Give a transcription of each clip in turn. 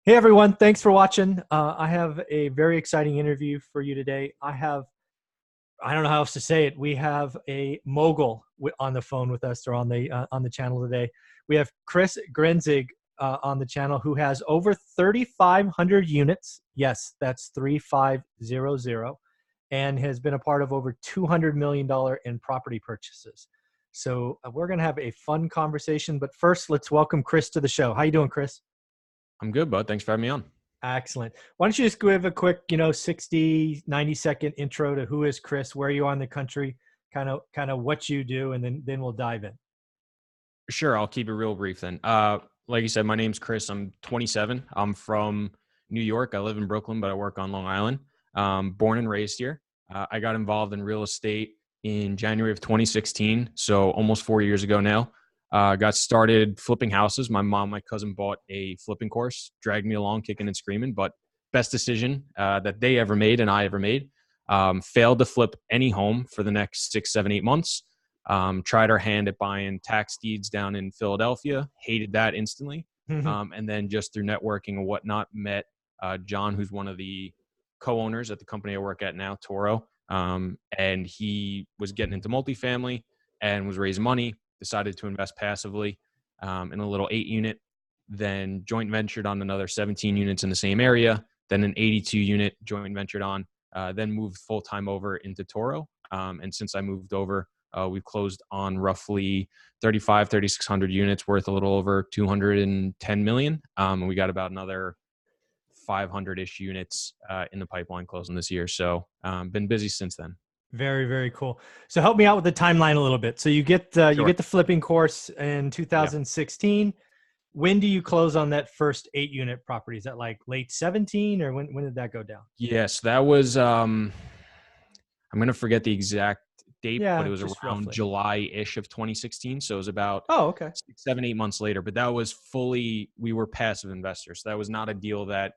Hey everyone, thanks for watching. I have a very exciting interview for you today. I don't know how else to say it. We have a mogul on the phone with us or on the channel today. We have Chris Grenzig on the channel who has over 3,500 units. Yes, that's 3500, and has been a part of over $200 million in property purchases. So we're going to have a fun conversation, but first let's welcome Chris to the show. How you doing, Chris? I'm good, bud. Thanks for having me on. Excellent. Why don't you just give a quick, 60, 90-second intro to who is Chris, where you are in the country, kind of what you do, and then we'll dive in. Sure, I'll keep it real brief then. Like you said, my name's Chris. I'm 27. I'm from New York. I live in Brooklyn, but I work on Long Island. Born and raised here. I got involved in real estate in January of 2016, so almost 4 years ago now. Got started flipping houses. My mom, my cousin bought a flipping course, dragged me along kicking and screaming, but best decision that they ever made and I ever made. Failed to flip any home for the next 6, 7, 8 months. Tried our hand at buying tax deeds down in Philadelphia, hated that instantly. And then just through networking and whatnot, met John, who's one of the co-owners at the company I work at now, Toro. And he was getting into multifamily and was raising money, decided to invest passively in a little 8-unit, then joint ventured on another 17 units in the same area, then an 82-unit joint ventured on, then moved full-time over into Toro. And since I moved over, we've closed on roughly 3,600 units worth a little over 210 million. And we got about another 500-ish units in the pipeline closing this year. So been busy since then. Very, very cool. So help me out with the timeline a little bit. So you get Sure. the flipping course in 2016. When do you close on that first 8-unit property? Is that like late 17, or when did that go down? Yes, that was, I'm going to forget the exact date, but it was around roughly July-ish of 2016. So it was about okay. 6, 7, 8 months later, but that was we were passive investors. So that was not a deal that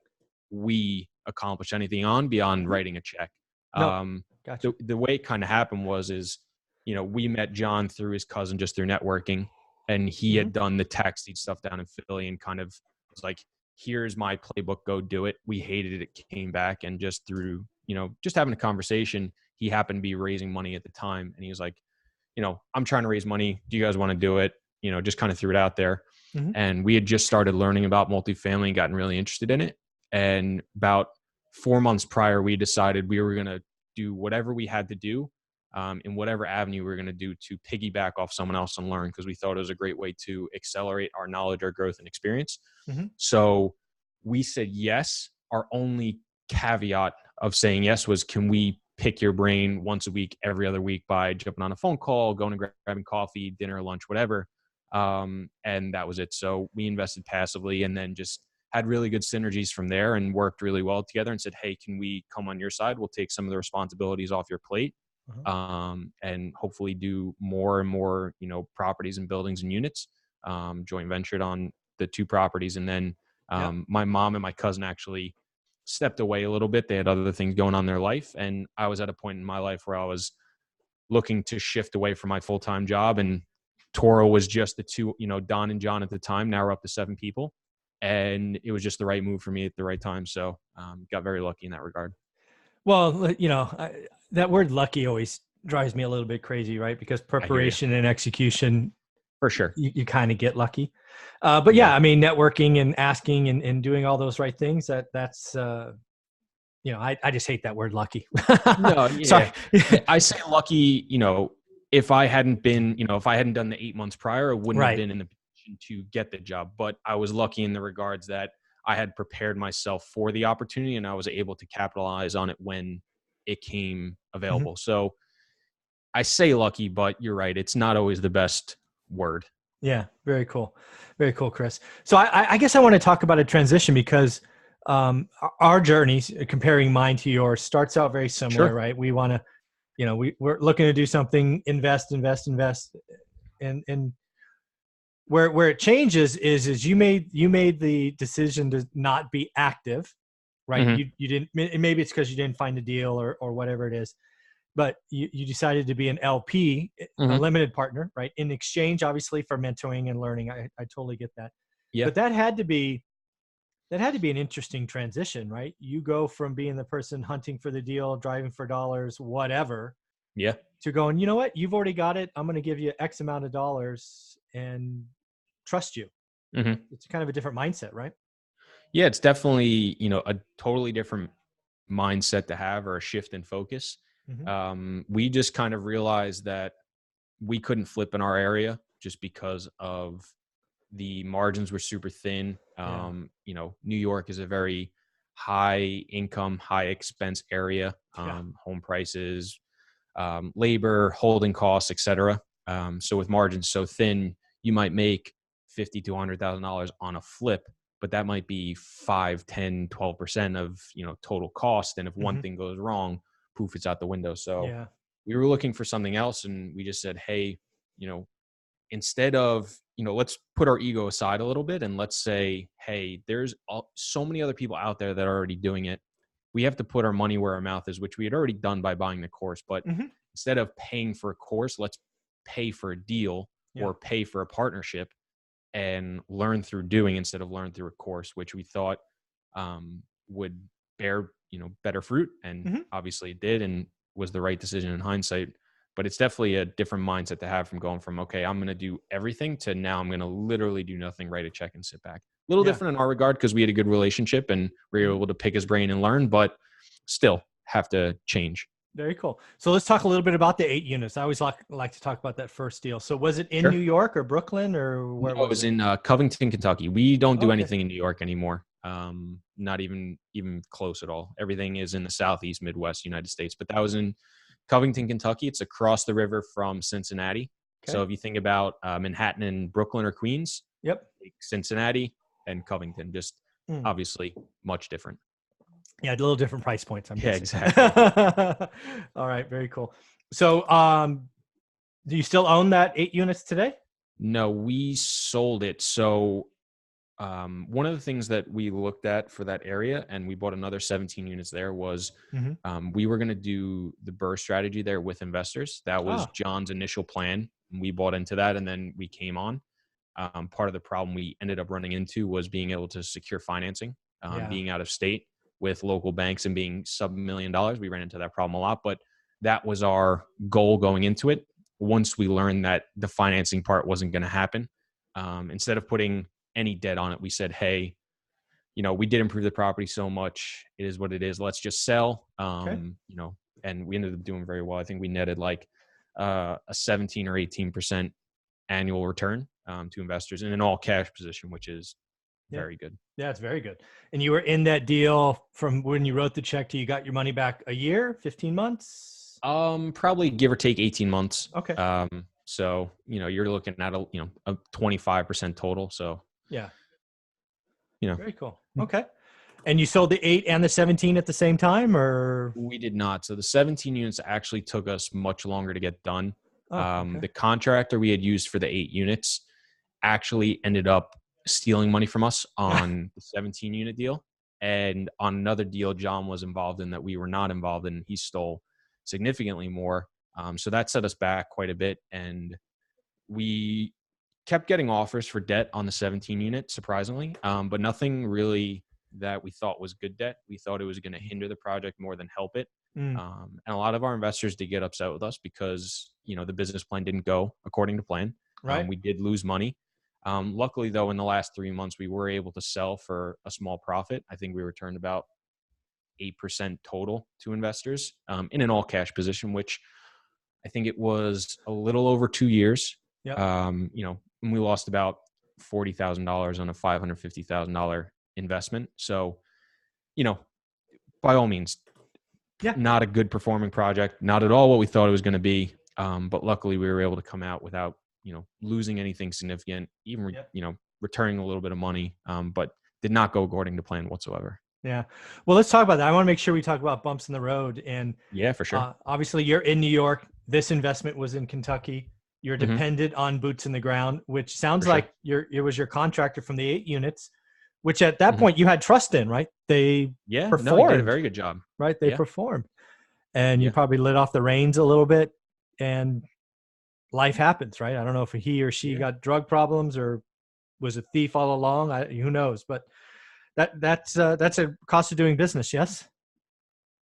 we accomplished anything on beyond writing a check. No, gotcha. The way it kind of happened is, we met John through his cousin, just through networking, and he had done the tax deed stuff down in Philly and kind of was like, here's my playbook, go do it. We hated it. It came back, and just through, just having a conversation, he happened to be raising money at the time. And he was like, I'm trying to raise money. Do you guys want to do it? Just kind of threw it out there. And we had just started learning about multifamily and gotten really interested in it. And about 4 months prior, we decided we were going to do whatever we had to do in whatever avenue we were going to do to piggyback off someone else and learn, because we thought it was a great way to accelerate our knowledge, our growth, and experience. So we said yes. Our only caveat of saying yes was, can we pick your brain once a week, every other week, by jumping on a phone call, going and grabbing coffee, dinner, lunch, whatever. And that was it. So we invested passively and then just had really good synergies from there and worked really well together and said, hey, can we come on your side? We'll take some of the responsibilities off your plate and hopefully do more and more, properties and buildings and units. Joint ventured on the 2 properties. And then my mom and my cousin actually stepped away a little bit. They had other things going on in their life. And I was at a point in my life where I was looking to shift away from my full-time job. And Toro was just the 2, Don and John at the time. Now we're up to 7 people. And it was just the right move for me at the right time. So got very lucky in that regard. Well, that word lucky always drives me a little bit crazy, right? Because preparation and execution, for sure, you kind of get lucky. But yeah, I mean, networking and asking and doing all those right things, that's I just hate that word lucky. No, yeah. I say lucky, if I hadn't been, if I hadn't done the 8 months prior, I wouldn't have been in the position to get the job. But I was lucky in the regards that I had prepared myself for the opportunity and I was able to capitalize on it when it came available. So I say lucky, but you're right. It's not always the best word. Yeah. Very cool. Very cool, Chris. So I guess I want to talk about a transition because our journeys, comparing mine to yours, starts out very similar, right? We want to, we're looking to do something, invest. And where it changes is you made the decision to not be active, right? You didn't, maybe it's because you didn't find a deal or whatever it is, but you decided to be an LP, a limited partner, right? In exchange, obviously, for mentoring and learning. I totally get that. Yeah. But that had to be That had to be an interesting transition, right? You go from being the person hunting for the deal, driving for dollars, whatever, Yeah. to going, you know what, you've already got it. I'm going to give you X amount of dollars and trust you. Hmm. It's kind of a different mindset, right? Yeah, it's definitely, a totally different mindset to have, or a shift in focus. Mm-hmm. We just kind of realized that we couldn't flip in our area just because of the margins were super thin. Yeah. New York is a very high income, high expense area. Yeah. Home prices, labor, holding costs, etc. So with margins so thin, you might make $50,000 to $100,000 on a flip, but that might be 5, 10, 12% of total cost. And if one Mm-hmm. thing goes wrong, poof, it's out the window. So Yeah. we were looking for something else, and we just said, hey, instead of let's put our ego aside a little bit, and let's say, hey, there's so many other people out there that are already doing it. We have to put our money where our mouth is, which we had already done by buying the course. But Mm-hmm. instead of paying for a course, let's pay for a deal, Yeah. or pay for a partnership, and learn through doing instead of learn through a course, which we thought would bear better fruit. And Mm-hmm. obviously it did, and was the right decision in hindsight. But it's definitely a different mindset to have, from going from, okay, I'm going to do everything, to now I'm going to literally do nothing, write a check, and sit back. A little Yeah. different in our regard, because we had a good relationship and we were Mm-hmm. able to pick his brain and learn, but still have to change. Very cool. So let's talk a little bit about the 8 units. I always like to talk about that first deal. So was it in Sure. New York or Brooklyn, or where No, it was was it? in Covington, Kentucky. We don't do Okay. anything in New York anymore. Not even close at all. Everything is in the Southeast, Midwest United States. But that was in Covington, Kentucky. It's across the river from Cincinnati. Okay. So if you think about Manhattan and Brooklyn or Queens, Yep. Cincinnati and Covington, just Mm. obviously much different. Yeah, a little different price points, I'm guessing. Exactly. All right, very cool. So do you still own that 8 units today? No, we sold it. So one of the things that we looked at for that area, and we bought another 17 units there, was Mm-hmm. we were going to do the BRRRR strategy there with investors. That was John's initial plan. We bought into that, and then we came on. Part of the problem we ended up running into was being able to secure financing, being out of state with local banks and being sub $1 million. We ran into that problem a lot, but that was our goal going into it. Once we learned that the financing part wasn't going to happen, instead of putting any debt on it, we said, hey, we did improve the property so much. It is what it is. Let's just sell. Okay. And we ended up doing very well. I think we netted like a 17 or 18% annual return to investors in an all cash position, which is very good. Yeah, it's very good. And you were in that deal from when you wrote the check to you got your money back a year, 15 months? Probably give or take 18 months. Okay. So, you're looking at a 25% total. So yeah. you know, Very cool. Okay. And you sold the 8 and the 17 at the same time, or? we did not. So the 17 units actually took us much longer to get done. Oh, okay. The contractor we had used for the 8 units actually ended up stealing money from us on the 17 unit deal. And on another deal John was involved in that we were not involved in, he stole significantly more. So that set us back quite a bit. And we kept getting offers for debt on the 17 unit, surprisingly, but nothing really that we thought was good debt. We thought it was going to hinder the project more than help it. And a lot of our investors did get upset with us because, the business plan didn't go according to plan. Right. We did lose money. Luckily, though, in the last 3 months, we were able to sell for a small profit. I think we returned about 8% total to investors in an all cash position, which I think it was a little over 2 years. Yep. And we lost about $40,000 on a $550,000 investment. So, by all means, not a good performing project, not at all what we thought it was going to be. But luckily we were able to come out without, losing anything significant, even, returning a little bit of money, but did not go according to plan whatsoever. Yeah. Well, let's talk about that. I want to make sure we talk about bumps in the road. And yeah, for sure. Obviously you're in New York. This investment was in Kentucky. You're dependent on boots in the ground, which sounds like it was your contractor from the 8 units, which at that point you had trust in, right? They performed. No, he did a very good job. Right. They performed. And you probably let off the reins a little bit, and life happens, right? I don't know if he or she got drug problems or was a thief all along. Who knows? But that's a cost of doing business. Yes.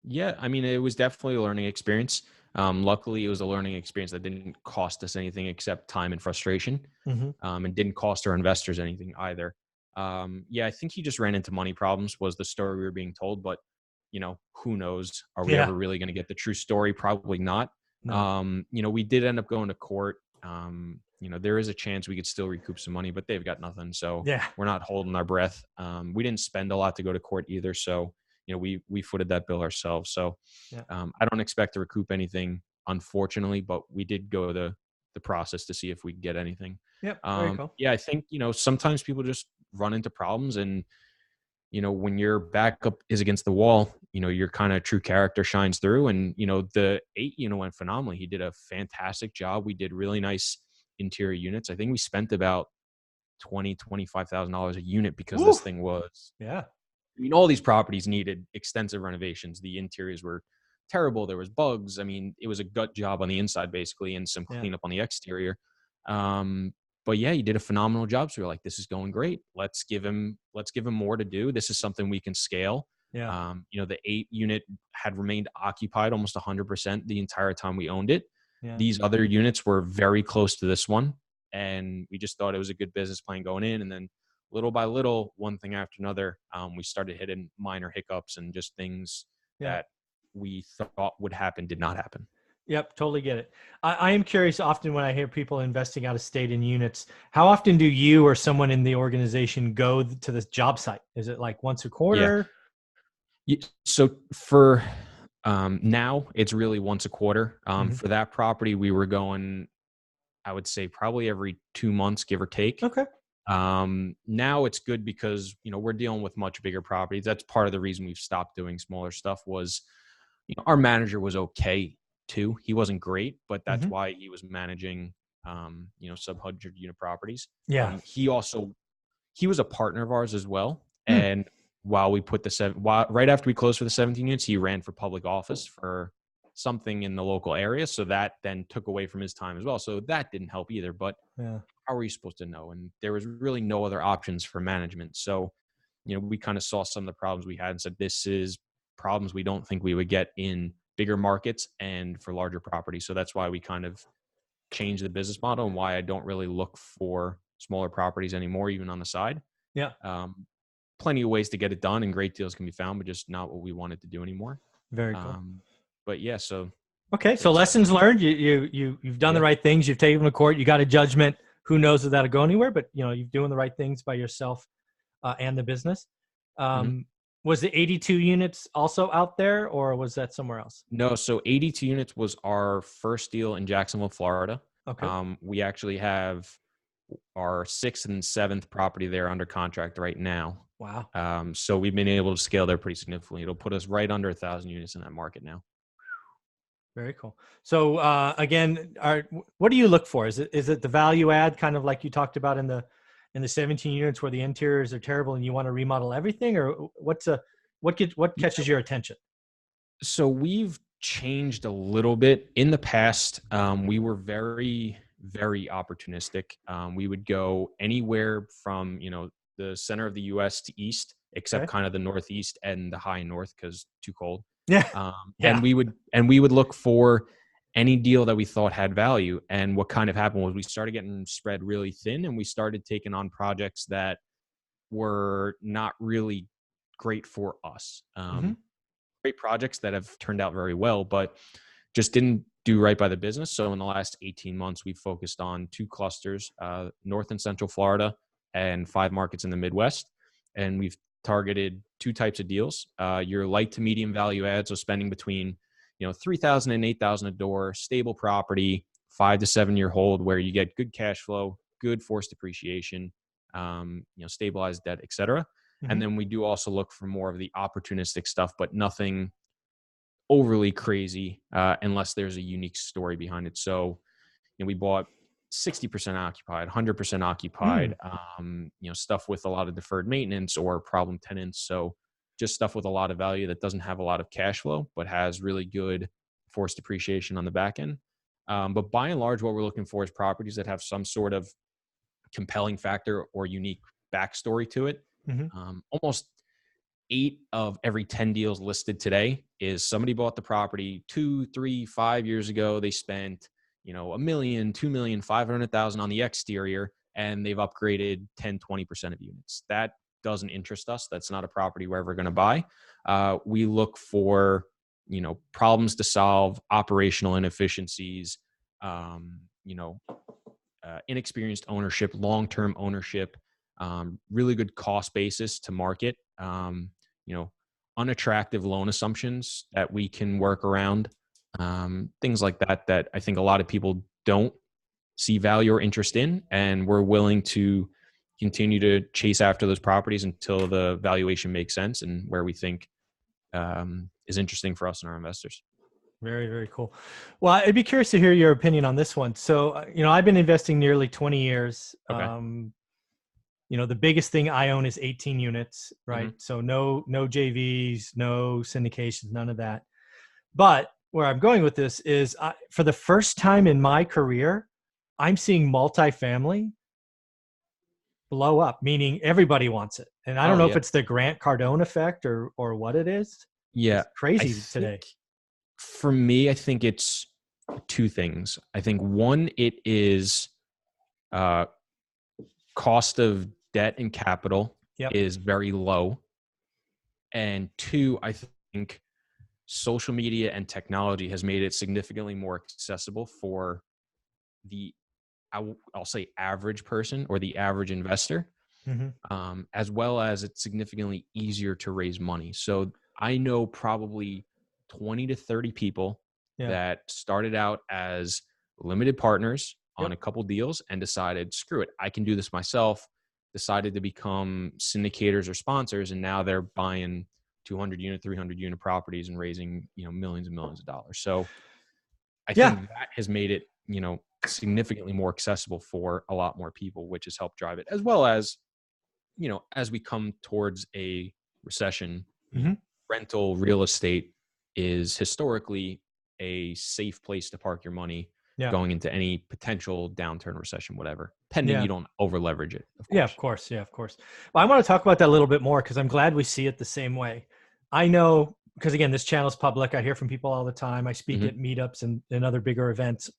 Yeah, I mean, it was definitely a learning experience. Luckily, it was a learning experience that didn't cost us anything except time and frustration, Mm-hmm. and didn't cost our investors anything either. Yeah, I think he just ran into money problems was the story we were being told, but who knows? Are we Yeah. ever really going to get the true story? Probably not. No. We did end up going to court. There is a chance we could still recoup some money, but they've got nothing. So Yeah. we're not holding our breath. We didn't spend a lot to go to court either. So, we footed that bill ourselves. So Yeah. I don't expect to recoup anything, unfortunately, but we did go the process to see if we could get anything. Yep. Very cool. Yeah, I think, sometimes people just run into problems, and when your back up is against the wall, your kind of true character shines through. And, the 8 went phenomenally. He did a fantastic job. We did really nice interior units. I think we spent about $25,000 a unit because Woo! this thing was, Yeah. I mean, all these properties needed extensive renovations. The interiors were terrible. There was bugs. I mean, it was a gut job on the inside basically, and some Yeah. cleanup on the exterior. But yeah, he did a phenomenal job. So we were like, this is going great. Let's give him more to do. This is something we can scale. Yeah. The 8 unit had remained occupied almost 100% the entire time we owned it. Yeah. These other units were very close to this one, and we just thought it was a good business plan going in. And then little by little, one thing after another, we started hitting minor hiccups and just things that we thought would happen did not happen. Yep, totally get it. I am curious often when I hear people investing out of state in units, how often do you or someone in the organization go to this job site? Is it like once a quarter? Yeah. So for now, it's really once a quarter. For that property, we were going, I would say probably every 2 months, give or take. Okay. Now it's good because, we're dealing with much bigger properties. That's part of the reason we've stopped doing smaller stuff was, our manager was okay too. He wasn't great, but that's why he was managing, sub 100 unit properties. Yeah. He was a partner of ours as well. And while we put right after we closed for the 17 units, he ran for public office for something in the local area. So that then took away from his time as well. So that didn't help either, but how are you supposed to know? And there was really no other options for management. So, we kind of saw some of the problems we had and said, this is problems we don't think we would get in bigger markets and for larger properties. So that's why we kind of changed the business model and why I don't really look for smaller properties anymore, even on the side. Yeah. Plenty of ways to get it done and great deals can be found, but just not what we wanted to do anymore. Very cool. But yeah, so. Okay. So lessons learned, you've done the right things. You've taken them to court. You got a judgment. Who knows if that'll go anywhere, but you're doing the right things by yourself and the business. Was the 82 units also out there or was that somewhere else? No. So 82 units was our first deal in Jacksonville, Florida. Okay. We actually have our 6th and 7th property there under contract right now. Wow. So we've been able to scale there pretty significantly. It'll put us right under 1,000 units in that market now. Very cool. So again, what do you look for? Is it the value add, kind of like you talked about in the 17 units where the interiors are terrible and you want to remodel everything, or what catches your attention? So we've changed a little bit. In the past, we were very, very opportunistic. We would go anywhere from, the center of the U.S. to east, except kind of the Northeast and the high north because too cold. Yeah. And we would look for any deal that we thought had value. And what kind of happened was we started getting spread really thin and we started taking on projects that were not really great for us. Great projects that have turned out very well, but just didn't do right by the business. So in the last 18 months, we focused on 2 clusters, North and Central Florida and 5 markets in the Midwest. And we've targeted 2 types of deals. Your light to medium value add, so spending between $3,000 and $8,000 a door, stable property, 5 to 7 year hold, where you get good cash flow, good forced depreciation, stabilized debt, etc. And then we do also look for more of the opportunistic stuff, but nothing overly crazy unless there's a unique story behind it. So we bought 60% occupied, 100% occupied, stuff with a lot of deferred maintenance or problem tenants. So just stuff with a lot of value that doesn't have a lot of cash flow, but has really good forced depreciation on the back end. But by and large, what we're looking for is properties that have some sort of compelling factor or unique backstory to it. Almost 8 of every 10 deals listed today is somebody bought the property 2, 3, 5 years ago. They spent, $1 million, 2 million, 500,000 on the exterior, and they've upgraded 10, 20% of units. That doesn't interest us. That's not a property we're ever going to buy. We look for, problems to solve, operational inefficiencies, inexperienced ownership, long-term ownership, really good cost basis to market, unattractive loan assumptions that we can work around, things like that I think a lot of people don't see value or interest in, and we're willing to continue to chase after those properties until the valuation makes sense and where we think is interesting for us and our investors. Very, very cool. Well, I'd be curious to hear your opinion on this one. So, I've been investing nearly 20 years. Okay. The biggest thing I own is 18 units, right? Mm-hmm. So no JVs, no syndications, none of that. But where I'm going with this is for the first time in my career, I'm seeing multifamily blow up, meaning everybody wants it. And I don't know if it's the Grant Cardone effect or what it is. Yeah. It's crazy today. For me, I think it's two things. I think one, it is cost of debt and capital is very low. And two, I think social media and technology has made it significantly more accessible for the, I'll say, average person or the average investor, as well as it's significantly easier to raise money. So I know probably 20 to 30 people that started out as limited partners on a couple deals and decided, screw it, I can do this myself, decided to become syndicators or sponsors, and now they're buying 200 unit, 300 unit properties and raising, millions and millions of dollars. So I think that has made it, significantly more accessible for a lot more people, which has helped drive it, as well as, as we come towards a recession, rental real estate is historically a safe place to park your money going into any potential downturn, recession, whatever, pending you don't over leverage it. Of course. Well, I want to talk about that a little bit more because I'm glad we see it the same way. I know, because again, this channel is public. I hear from people all the time. I speak at meetups and other bigger events.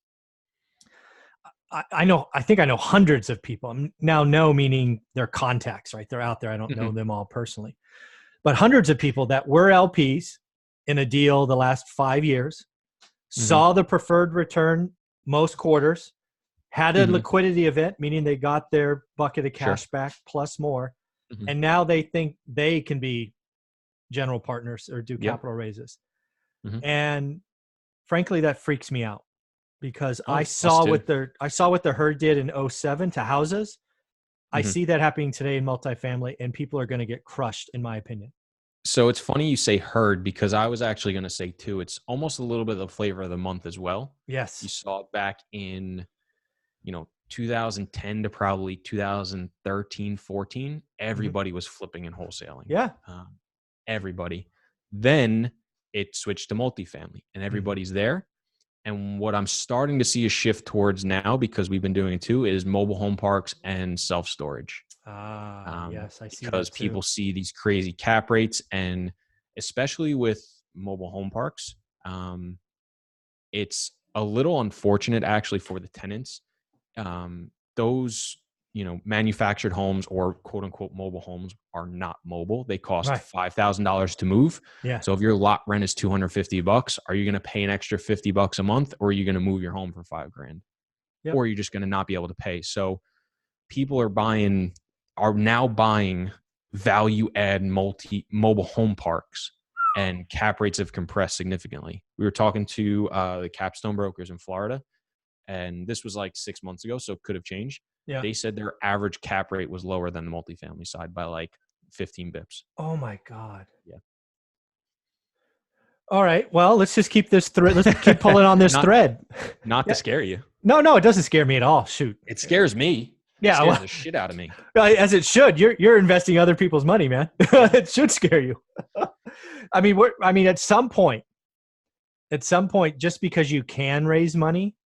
I think I know hundreds of people now, meaning they're contacts, right? They're out there. I don't know them all personally, but hundreds of people that were LPs in a deal the last 5 years, saw the preferred return most quarters, had a liquidity event, meaning they got their bucket of cash back plus more. And now they think they can be general partners or do capital raises. And frankly, that freaks me out because I saw what the herd did in 2007 to houses. I see that happening today in multifamily, and people are going to get crushed, in my opinion. So it's funny you say herd, because I was actually going to say too, it's almost a little bit of the flavor of the month as well. Yes. You saw it back in, 2010 to probably 2013, 14. Everybody was flipping and wholesaling. Yeah. Everybody. Then it switched to multifamily and everybody's there. And what I'm starting to see a shift towards now, because we've been doing it too, is mobile home parks and self-storage. Yes, I see. Because people see these crazy cap rates, and especially with mobile home parks, it's a little unfortunate actually for the tenants. Those, manufactured homes or quote unquote mobile homes are not mobile. They cost $5,000 to move. Yeah. So if your lot rent is $250, are you going to pay an extra $50 a month, or are you going to move your home for $5,000? Or you're just going to not be able to pay. So people are now buying value add mobile home parks, and cap rates have compressed significantly. We were talking to the capstone brokers in Florida, and this was like 6 months ago, so it could have changed. Yeah. They said their average cap rate was lower than the multifamily side by like 15 bips. Oh my God. Yeah. All right. Well, let's just keep this thread. Let's keep pulling on this thread. Not to scare you. No, it doesn't scare me at all. Shoot. It scares me. It scares the shit out of me. As it should. You're investing other people's money, man. It should scare you. I mean, at some point, just because you can raise money,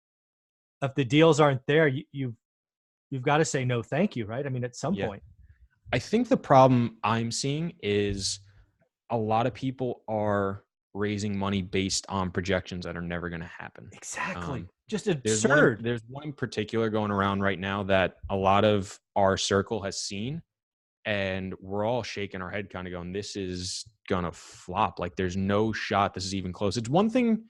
if the deals aren't there, you've got to say no, thank you, right? I mean, at some point. I think the problem I'm seeing is a lot of people are raising money based on projections that are never going to happen. Exactly. Just There's absurd. one in particular going around right now that a lot of our circle has seen, and we're all shaking our head kind of going, this is going to flop. Like there's no shot this is even close. It's one thing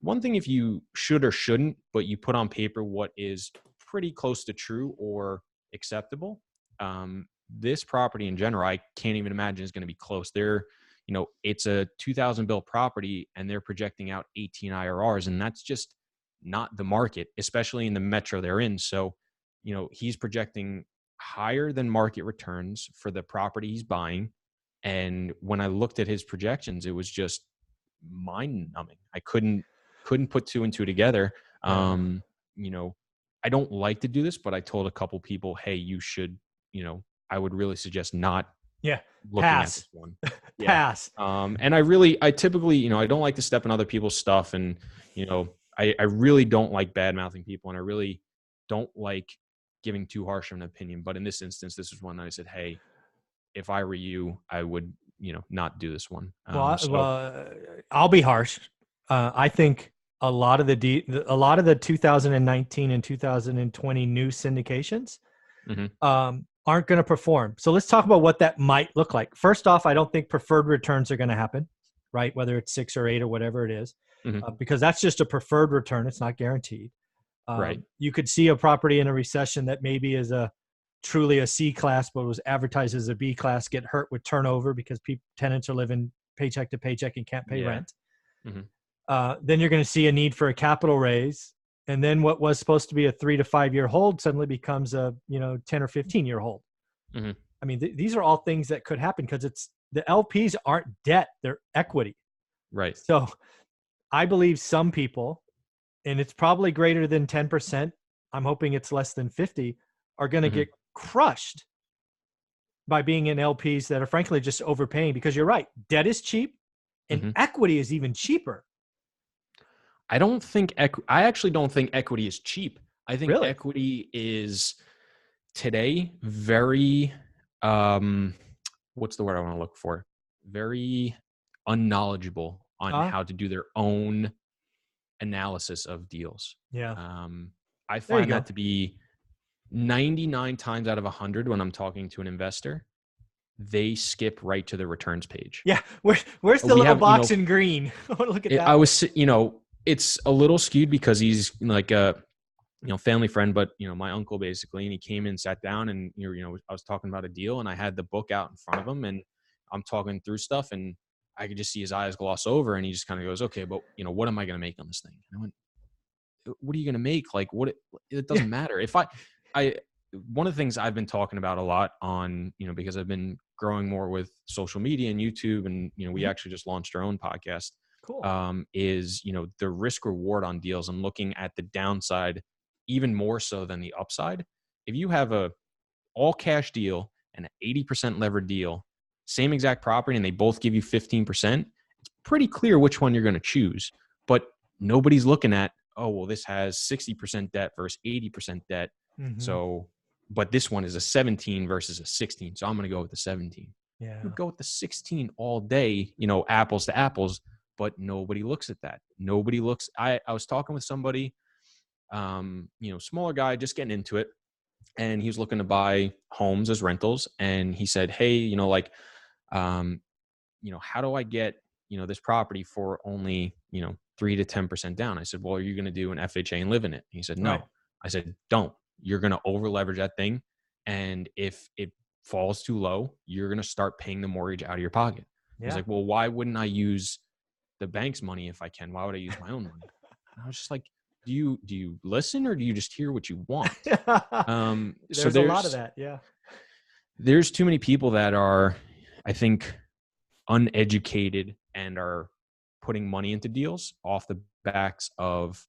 if you should or shouldn't, but you put on paper what is pretty close to true or acceptable. This property in general, I can't even imagine is going to be close. It's a 2000 built property and they're projecting out 18 IRRs, and that's just not the market, especially in the metro they're in. So, he's projecting higher than market returns for the property he's buying. And when I looked at his projections, it was just mind numbing. I couldn't put two and two together. I don't like to do this, but I told a couple people, hey, you should, I would really suggest not looking at this one. Pass. And I typically, I don't like to step in other people's stuff. And, I really don't like bad mouthing people. And I really don't like giving too harsh of an opinion. But in this instance, this is one that I said, hey, if I were you, I would, not do this one. I'll be harsh. I think a lot of the 2019 and 2020 new syndications aren't going to perform. So let's talk about what that might look like. First off, I don't think preferred returns are going to happen, right? Whether it's 6 or 8 or whatever it is, because that's just a preferred return. It's not guaranteed. Right. You could see a property in a recession that maybe is truly a C class, but was advertised as a B class, get hurt with turnover because tenants are living paycheck to paycheck and can't pay rent. Then you're going to see a need for a capital raise. And then what was supposed to be a 3 to 5 year hold suddenly becomes a 10 or 15 year hold. I mean, these are all things that could happen because the LPs aren't debt, they're equity. Right. So I believe some people, and it's probably greater than 10%, I'm hoping it's less than 50, are going to get crushed by being in LPs that are frankly just overpaying, because you're right. Debt is cheap and equity is even cheaper. I actually don't think equity is cheap. I think equity is today very, what's the word I want to look for? Very unknowledgeable on how to do their own analysis of deals. Yeah. I find that to be 99 times out of 100 when I'm talking to an investor, they skip right to the returns page. Yeah. Where's the little box in green? I want to look at that. It's a little skewed because he's like a, family friend, but my uncle basically, and he came in, sat down, and I was talking about a deal, and I had the book out in front of him, and I'm talking through stuff, and I could just see his eyes gloss over, and he just kind of goes, okay, but what am I going to make on this thing? And I went, what are you going to make? Like it doesn't matter. If one of the things I've been talking about a lot on, because I've been growing more with social media and YouTube, and, we actually just launched our own podcast. Cool. Is, the risk reward on deals and looking at the downside even more so than the upside. If you have a all cash deal and an 80% levered deal, same exact property, and they both give you 15%, it's pretty clear which one you're going to choose. But nobody's looking at, oh, well, this has 60% debt versus 80% debt. So, but this one is a 17 versus a 16. So I'm going to go with the 17. Yeah. You go with the 16 all day, apples to apples, but nobody looks at that. Nobody looks. I was talking with somebody, smaller guy, just getting into it, and he was looking to buy homes as rentals. And he said, hey, how do I get, this property for only, 3 to 10% down? I said, well, are you going to do an FHA and live in it? And he said, no. Right. I said, don't. You're going to over leverage that thing. And if it falls too low, you're going to start paying the mortgage out of your pocket. Yeah. He's like, well, why wouldn't I use the bank's money if I can? Why would I use my own money? And I was just like, do you listen, or do you just hear what you want? There's a lot of that. Yeah. There's too many people that are, I think, uneducated and are putting money into deals off the backs of,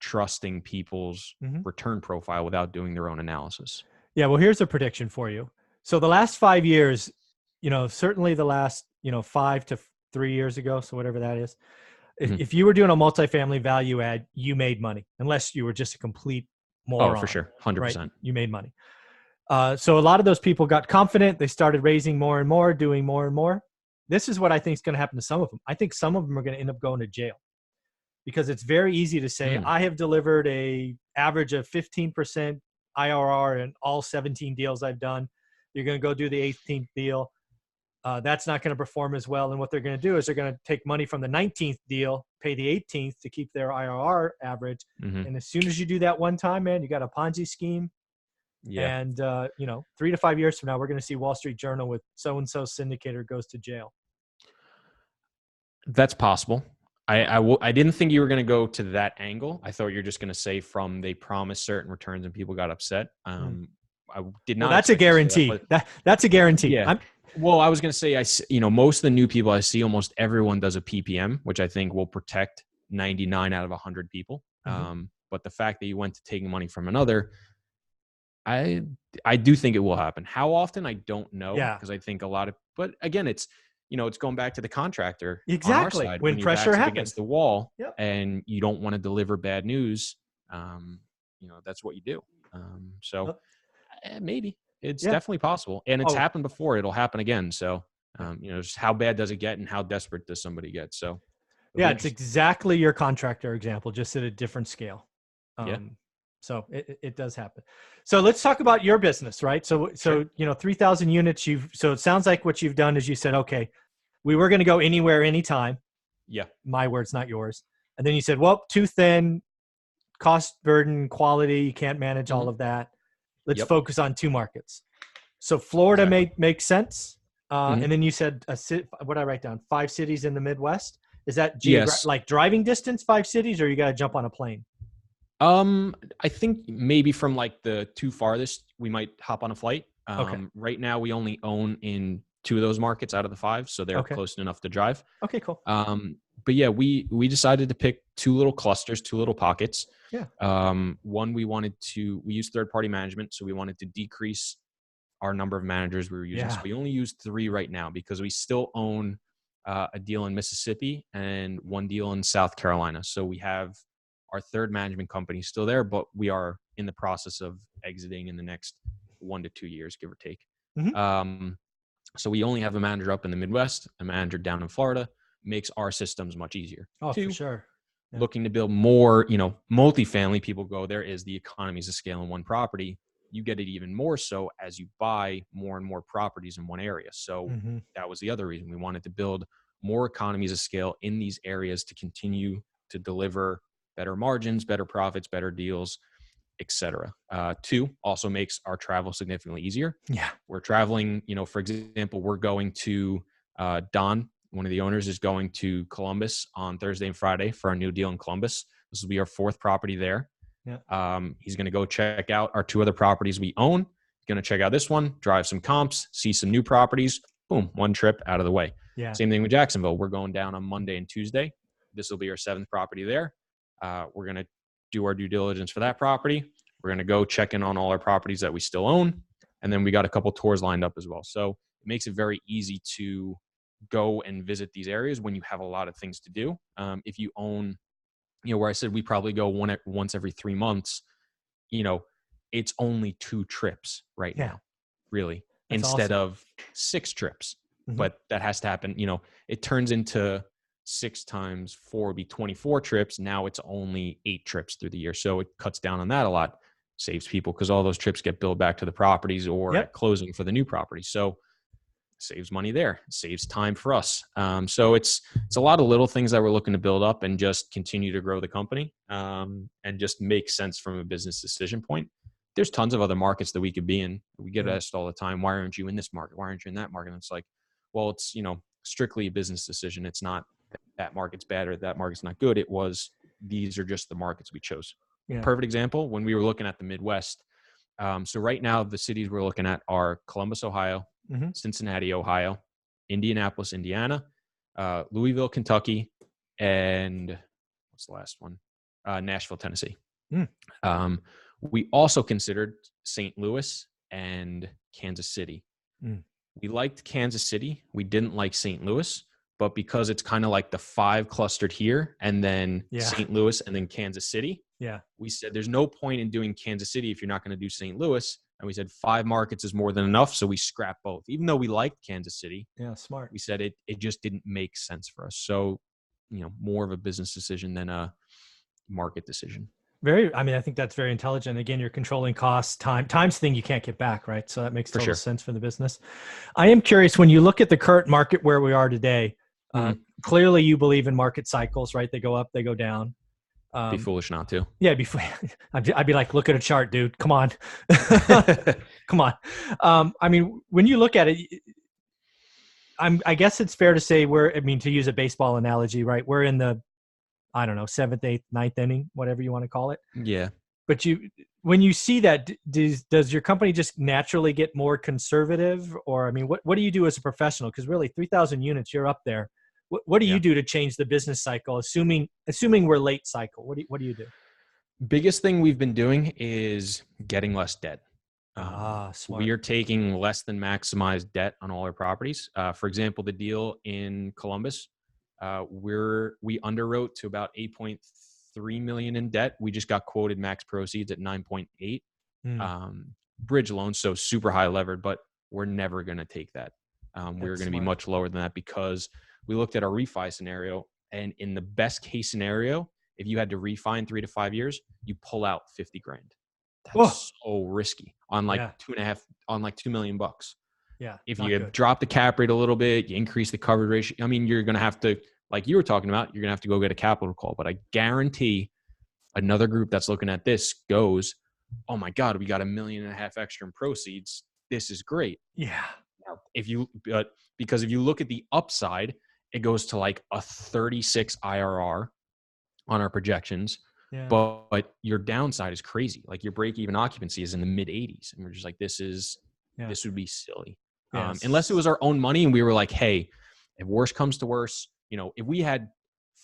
trusting people's return profile without doing their own analysis. Yeah. Well, here's a prediction for you. So the last 5 years, certainly the last, 5 to 3 years ago, so whatever that is, if you were doing a multifamily value add, you made money, unless you were just a complete moron. Oh, for sure. 100%. Right? You made money. So a lot of those people got confident. They started raising more and more, doing more and more. this is what I think is going to happen to some of them. I think some of them are going to end up going to jail, because it's very easy to say, I have delivered a average of 15% IRR in all 17 deals I've done. You're going to go do the 18th deal. That's not going to perform as well. And what they're going to do is they're going to take money from the 19th deal, pay the 18th to keep their IRR average. And as soon as you do that one time, man, you got a Ponzi scheme. Yeah. And, 3 to 5 years from now, we're going to see Wall Street Journal with so-and-so syndicator goes to jail. That's possible. I didn't think you were going to go to that angle. I thought you were just going to say from they promised certain returns and people got upset. I did not. Well, that's a guarantee. That's a guarantee. Yeah. Well, I was going to say, most of the new people I see, almost everyone does a PPM, which I think will protect 99 out of 100 people. But the fact that you went to taking money from another, I do think it will happen. How often, I don't know. Yeah. Because I think but again, it's going back to the contractor. Exactly. On our side, when pressure happens against the wall, and you don't want to deliver bad news, that's what you do. Maybe. It's definitely possible. And it's happened before. It'll happen again. So, just how bad does it get and how desperate does somebody get? So, it's exactly your contractor example, just at a different scale. So it does happen. So let's talk about your business, right? So, 3,000 units. So it sounds like what you've done is you said, okay, we were going to go anywhere, anytime. Yeah. My words, not yours. And then you said, well, too thin, cost burden, quality, you can't manage all of that. Let's focus on 2 markets. So Florida makes sense. And then you said, what did I write down? 5 cities in the Midwest. Is that like driving distance, 5 cities, or you got to jump on a plane? I think maybe from like the 2 farthest, we might hop on a flight. Right now we only own in 2 of those markets out of the 5. So they're close enough to drive. Okay, cool. But yeah, we decided to pick 2 little clusters, 2 little pockets. Yeah. One, we use third-party management. So we wanted to decrease our number of managers we were using. So we only use 3 right now because we still own a deal in Mississippi and 1 deal in South Carolina. So we have our third management company still there, but we are in the process of exiting in the next 1 to 2 years, give or take. So we only have a manager up in the Midwest, a manager down in Florida. Makes our systems much easier. Oh, for sure. Yeah. Looking to build more, multifamily, people go, there is the economies of scale in one property. You get it even more so as you buy more and more properties in one area. So that was the other reason we wanted to build more economies of scale in these areas to continue to deliver better margins, better profits, better deals, etc. 2, also makes our travel significantly easier. Yeah. We're traveling, for example, we're going to Don, one of the owners, is going to Columbus on Thursday and Friday for our new deal in Columbus. This will be our 4th property there. Yeah. He's going to go check out our 2 other properties we own. He's going to check out this one, drive some comps, see some new properties. Boom, 1 trip out of the way. Yeah. Same thing with Jacksonville. We're going down on Monday and Tuesday. This will be our 7th property there. We're going to do our due diligence for that property. We're going to go check in on all our properties that we still own. And then we got a couple tours lined up as well. So it makes it very easy to go and visit these areas when you have a lot of things to do. If you own, where I said we probably go once every 3 months, it's only 2 trips right now, really, That's instead awesome. of 6 trips. But that has to happen. It turns into 6 times 4 would be 24 trips. Now it's only 8 trips through the year. So it cuts down on that a lot, saves people because all those trips get billed back to the properties or at closing for the new property. So saves money there, saves time for us. So it's a lot of little things that we're looking to build up and just continue to grow the company and just make sense from a business decision point. There's tons of other markets that we could be in. We get asked all the time, why aren't you in this market? Why aren't you in that market? And it's like, well, it's, strictly a business decision. It's not that market's bad or that market's not good. It was, these are just the markets we chose. Yeah. Perfect example, when we were looking at the Midwest. So right now the cities we're looking at are Columbus, Ohio, Cincinnati, Ohio, Indianapolis, Indiana, Louisville, Kentucky, and what's the last one? Nashville, Tennessee. We also considered St. Louis and Kansas City. We liked Kansas City. We didn't like St. Louis, but because it's kind of like the 5 clustered here and then St. Louis and then Kansas City. Yeah. We said there's no point in doing Kansas City if you're not going to do St. Louis. And we said 5 markets is more than enough. So we scrapped both. Even though we liked Kansas City, Yeah, smart. we said it just didn't make sense for us. So, more of a business decision than a market decision. I mean, I think that's very intelligent. Again, you're controlling costs, time's thing you can't get back, right? So that makes total sense for the business. I am curious, when you look at the current market where we are today, clearly you believe in market cycles, right? They go up, they go down. Be foolish not to. Yeah, I'd be like, look at a chart, dude. Come on. Come on. I mean, when you look at it, I guess it's fair to say to use a baseball analogy, right? We're in the, I don't know, 7th, 8th, 9th inning, whatever you want to call it. Yeah. But when you see that, does your company just naturally get more conservative? Or, I mean, what do you do as a professional? Because really 3,000 units, you're up there. What do you do to change the business cycle? Assuming we're late cycle, what do you do? Biggest thing we've been doing is getting less debt. Smart. We are taking less than maximized debt on all our properties. For example, the deal in Columbus, we underwrote to about 8.3 million in debt. We just got quoted max proceeds at 9.8. Bridge loans, so super high levered, but we're never going to take that. We're going to be much lower than that because we looked at our refi scenario, and in the best case scenario, if you had to refi in 3 to 5 years, you pull out 50 grand. That's so risky on like $2 million. Yeah. If you drop the cap rate a little bit, you increase the coverage ratio. I mean, you're going to have to, like you were talking about, you're going to have to go get a capital call. But I guarantee another group that's looking at this goes, oh my God, we got $1.5 million extra in proceeds. This is great. Yeah. Now, because if you look at the upside, it goes to like a 36 IRR on our projections. Yeah. But your downside is crazy. Like your break-even occupancy is in the mid 80s. And we're just like, this would be silly. Yes. Unless it was our own money and we were like, hey, if worse comes to worse, if we had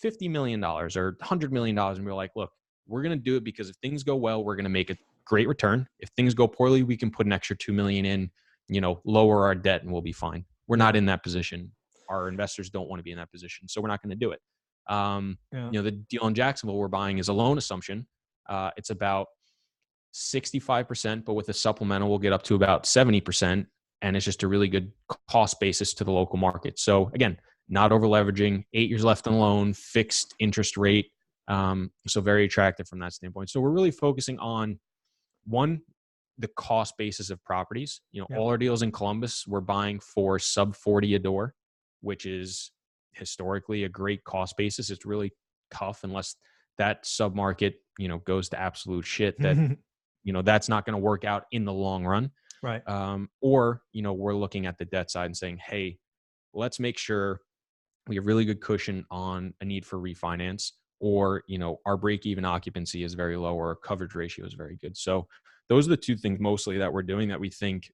$50 million or $100 million and we were like, look, we're going to do it because if things go well, we're going to make a great return. If things go poorly, we can put an extra $2 million in, lower our debt and we'll be fine. We're not in that position. Our investors don't want to be in that position. So we're not going to do it. The deal in Jacksonville we're buying is a loan assumption. It's about 65%, but with a supplemental, we'll get up to about 70%. And it's just a really good cost basis to the local market. So again, not over leveraging, 8 years left on the loan, fixed interest rate. So very attractive from that standpoint. So we're really focusing on the cost basis of properties. All our deals in Columbus, we're buying for sub 40 a door, which is historically a great cost basis. It's really tough unless that submarket, goes to absolute shit that, that's not going to work out in the long run. Right. Or, we're looking at the debt side and saying, hey, let's make sure we have really good cushion on a need for refinance, or, our break-even occupancy is very low or our coverage ratio is very good. So those are the two things mostly that we're doing that we think,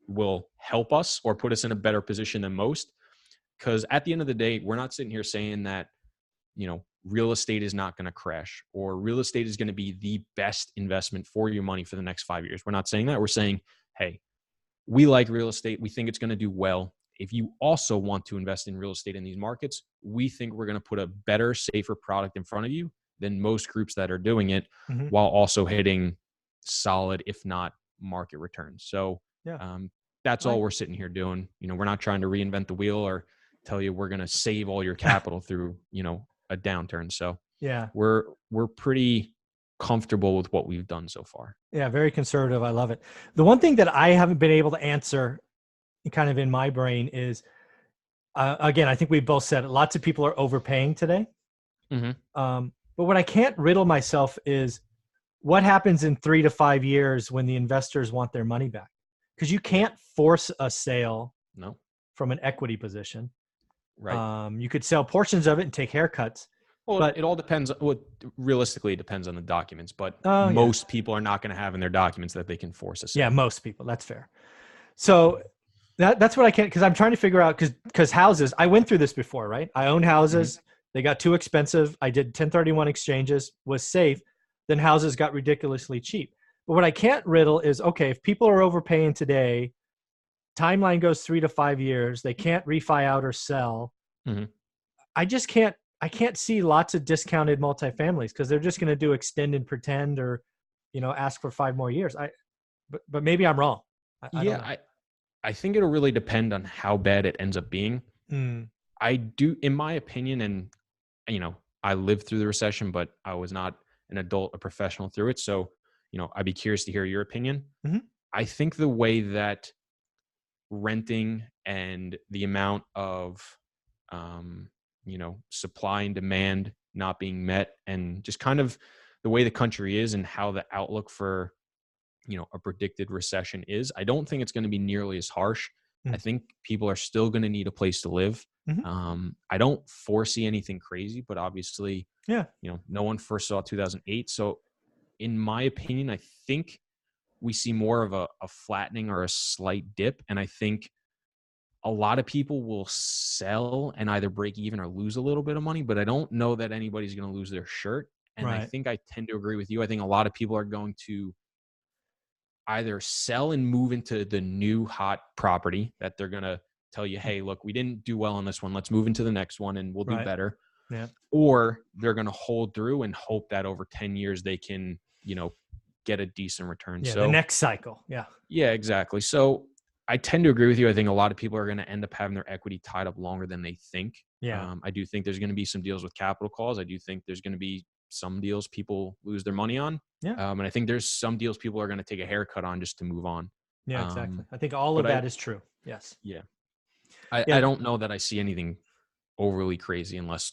will help us or put us in a better position than most. Because at the end of the day, we're not sitting here saying that, real estate is not going to crash or real estate is going to be the best investment for your money for the next 5 years. We're not saying that. We're saying, hey, we like real estate. We think it's going to do well. If you also want to invest in real estate in these markets, we think we're going to put a better, safer product in front of you than most groups that are doing it, while also hitting solid, if not market returns. So that's all we're sitting here doing. We're not trying to reinvent the wheel or tell you we're going to save all your capital through, a downturn. So we're pretty comfortable with what we've done so far. Yeah. Very conservative. I love it. The one thing that I haven't been able to answer kind of in my brain is, again, I think we both said it, lots of people are overpaying today. But what I can't riddle myself is what happens in 3 to 5 years when the investors want their money back? Because you can't force a sale from an equity position. Right. You could sell portions of it and take haircuts. Well, but it all depends. Realistically, it depends on the documents, but most people are not going to have in their documents that they can force a sale. Yeah, most people. That's fair. So that's what I can't, because I'm trying to figure out, because houses, I went through this before, right? I owned houses. They got too expensive. I did 1031 exchanges, was safe. Then houses got ridiculously cheap. But what I can't riddle is, okay, if people are overpaying today, timeline goes 3 to 5 years, they can't refi out or sell. I can't see lots of discounted multifamilies because they're just going to do extend and pretend or, ask for 5 more years. but maybe I'm wrong. I don't know. I think it'll really depend on how bad it ends up being. I do, in my opinion, and I lived through the recession, but I was not an adult, a professional through it. So, I'd be curious to hear your opinion. I think the way that renting and the amount of, supply and demand not being met, and just kind of the way the country is and how the outlook for, a predicted recession is, I don't think it's going to be nearly as harsh. I think people are still going to need a place to live. I don't foresee anything crazy, but obviously, no one first saw 2008. So in my opinion, I think we see more of a flattening or a slight dip. And I think a lot of people will sell and either break even or lose a little bit of money, but I don't know that anybody's going to lose their shirt. And I think I tend to agree with you. I think a lot of people are going to either sell and move into the new hot property that they're going to tell you, hey, look, we didn't do well on this one. Let's move into the next one and we'll do better. Yeah. Or they're going to hold through and hope that over 10 years they can, get a decent return. Yeah, so the next cycle. Yeah. Yeah, exactly. So I tend to agree with you. I think a lot of people are going to end up having their equity tied up longer than they think. Yeah. I do think there's going to be some deals with capital calls. I do think there's going to be some deals people lose their money on. Yeah. And I think there's some deals people are going to take a haircut on just to move on. Yeah, exactly. I think all of that is true. Yes. Yeah. I don't know that I see anything overly crazy unless,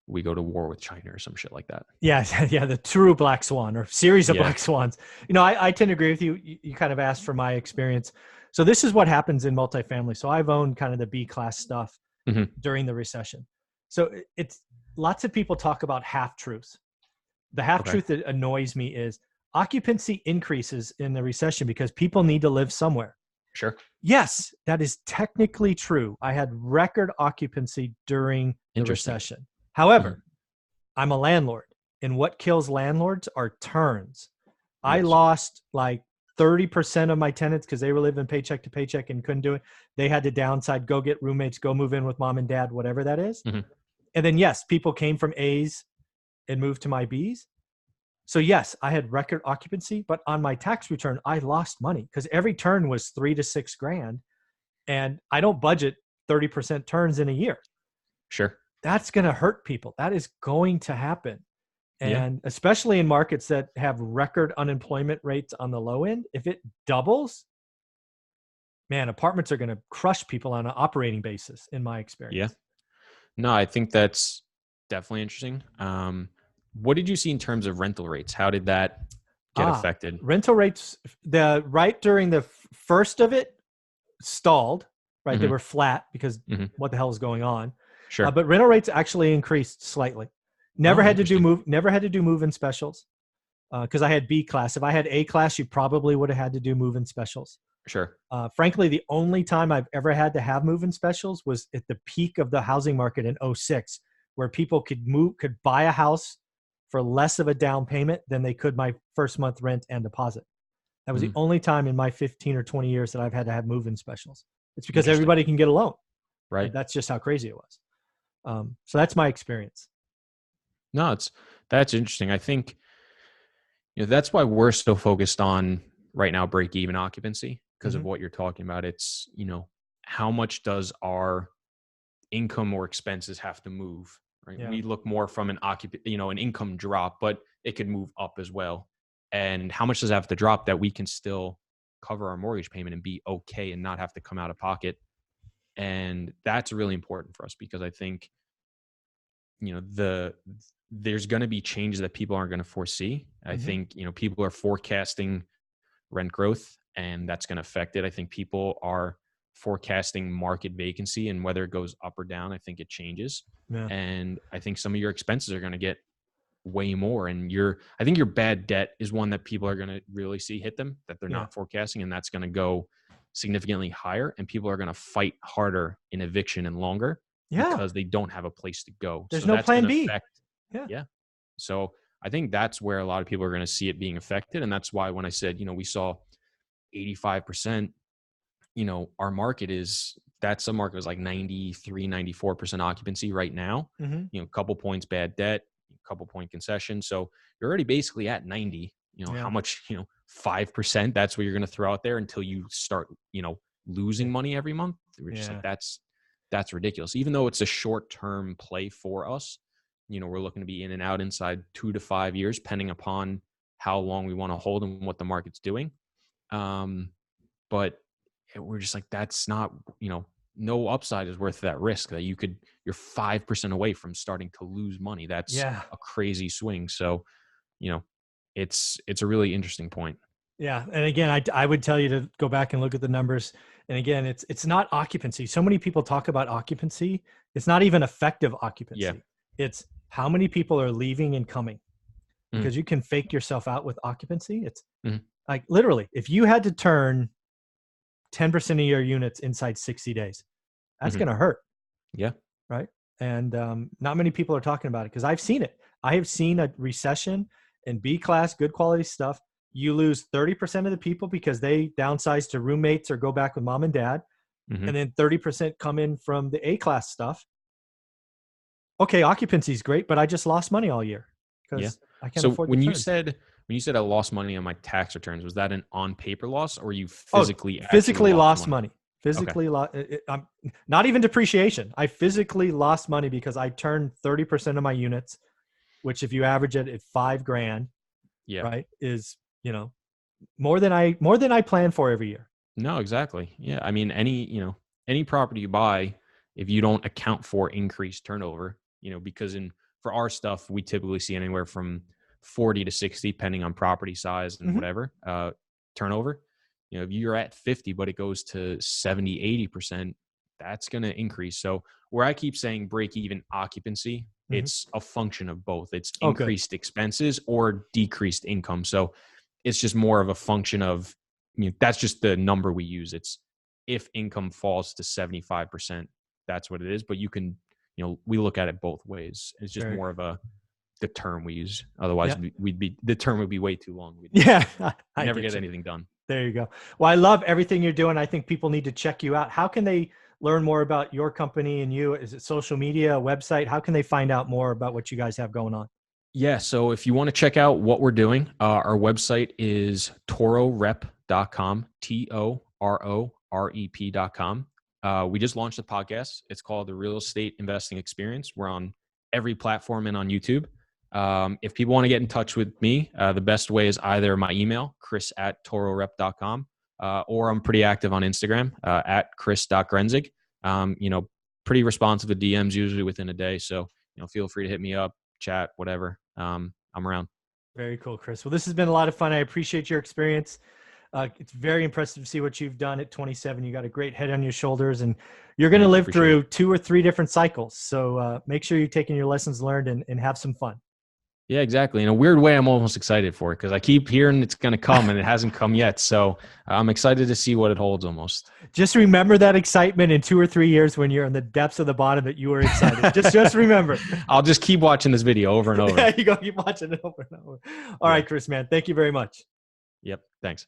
we go to war with China or some shit like that. Yeah. Yeah. The true black swan or series of black swans. I tend to agree with you. You kind of asked for my experience. So this is what happens in multifamily. So I've owned kind of the B class stuff during the recession. So it's lots of people talk about half truths. The half truth that annoys me is occupancy increases in the recession because people need to live somewhere. Sure. Yes, that is technically true. I had record occupancy during the recession. However, I'm a landlord, and what kills landlords are turns. I lost like 30% of my tenants because they were living paycheck to paycheck and couldn't do it. They had to downside, go get roommates, go move in with mom and dad, whatever that is. And then, yes, people came from A's and moved to my B's. So yes, I had record occupancy, but on my tax return, I lost money because every turn was $3,000 to $6,000. And I don't budget 30% turns in a year. Sure. That's going to hurt people. That is going to happen. And especially in markets that have record unemployment rates on the low end, if it doubles, man, apartments are going to crush people on an operating basis, in my experience. Yeah. No, I think that's definitely interesting. What did you see in terms of rental rates? How did that get affected? Rental rates, right during the first of it, stalled, right? They were flat because what the hell is going on? Sure. But rental rates actually increased slightly. Never had to do move-in specials because I had B class. If I had A class, you probably would have had to do move-in specials. Sure. Frankly, the only time I've ever had to have move-in specials was at the peak of the housing market in 2006, where people could buy a house for less of a down payment than they could my first month rent and deposit. That was the only time in my 15 or 20 years that I've had to have move-in specials. It's because everybody can get a loan. Right. That's just how crazy it was. So that's my experience. No, that's interesting. I think, that's why we're so focused on right now break-even occupancy because of what you're talking about. It's, how much does our income or expenses have to move? Right. Yeah. We look more from an an income drop, but it could move up as well. And how much does it have to drop that we can still cover our mortgage payment and be okay and not have to come out of pocket? And that's really important for us because I think, there's going to be changes that people aren't going to foresee. I think, people are forecasting rent growth and that's going to affect it. I think people are forecasting market vacancy and whether it goes up or down, I think it changes. Yeah. And I think some of your expenses are going to get way more. And I think your bad debt is one that people are going to really see hit them that they're not forecasting. And that's going to go significantly higher. And people are going to fight harder in eviction and longer because they don't have a place to go. There's no plan B. Yeah. So I think that's where a lot of people are going to see it being affected. And that's why when I said, we saw 85%, our market that's a market was like 93, 94% occupancy right now, a couple points bad debt, a couple point concession. So you're already basically at 90, how much, 5%, that's what you're going to throw out there until you start, losing money every month. We're just like, that's ridiculous. Even though it's a short-term play for us, we're looking to be in and out inside 2 to 5 years, depending upon how long we want to hold and what the market's doing. But we're just like, that's not, no upside is worth that risk that you're 5% away from starting to lose money. That's a crazy swing. So, it's a really interesting point. Yeah. And again, I would tell you to go back and look at the numbers. And again, it's not occupancy. So many people talk about occupancy. It's not even effective occupancy. Yeah. It's how many people are leaving and coming, because you can fake yourself out with occupancy. It's like literally, if you had to turn 10% of your units inside 60 days, that's going to hurt. Yeah. Right. And not many people are talking about it, because I've seen it. I have seen a recession in B class, good quality stuff. You lose 30% of the people because they downsize to roommates or go back with mom and dad. And then 30% come in from the A class stuff. Okay, occupancy is great, but I just lost money all year because I can't afford. When you said I lost money on my tax returns, was that an on paper loss, or you physically lost money? Physically lost. I'm not even depreciation. I physically lost money because I turned 30% of my units, which if you average it at $5,000, right, is more than I plan for every year. No, exactly. Yeah, I mean, any property you buy, if you don't account for increased turnover, because for our stuff, we typically see anywhere from 40 to 60, depending on property size and whatever, turnover. If you're at 50, but it goes to 70, 80%, that's going to increase. So where I keep saying break even occupancy, it's a function of both. It's increased expenses or decreased income. So it's just more of a function of, that's just the number we use. It's if income falls to 75%, that's what it is. But you can, we look at it both ways. It's just more of the term we use. Otherwise, the term would be way too long. We'd never get anything done. There you go. Well, I love everything you're doing. I think people need to check you out. How can they learn more about your company and you? Is it social media, a website? How can they find out more about what you guys have going on? Yeah. So if you want to check out what we're doing, our website is tororep.com, TOROREP.com. We just launched a podcast. It's called The Real Estate Investing Experience. We're on every platform and on YouTube. If people want to get in touch with me, the best way is either my email, chris@tororep.com, or I'm pretty active on Instagram, at chris.grenzig. Pretty responsive to DMs usually within a day. So, feel free to hit me up, chat, whatever. I'm around. Very cool, Chris. Well, this has been a lot of fun. I appreciate your experience. It's very impressive to see what you've done at 27. You got a great head on your shoulders, and you're going to live through 2 or 3 different cycles. So make sure you're taking your lessons learned and have some fun. Yeah, exactly. In a weird way, I'm almost excited for it because I keep hearing it's going to come and it hasn't come yet. So I'm excited to see what it holds almost. Just remember that excitement in 2 or 3 years when you're in the depths of the bottom that you were excited. just remember. I'll just keep watching this video over and over. Yeah, you go keep watching it over and over. All right, Chris, man. Thank you very much. Yep. Thanks.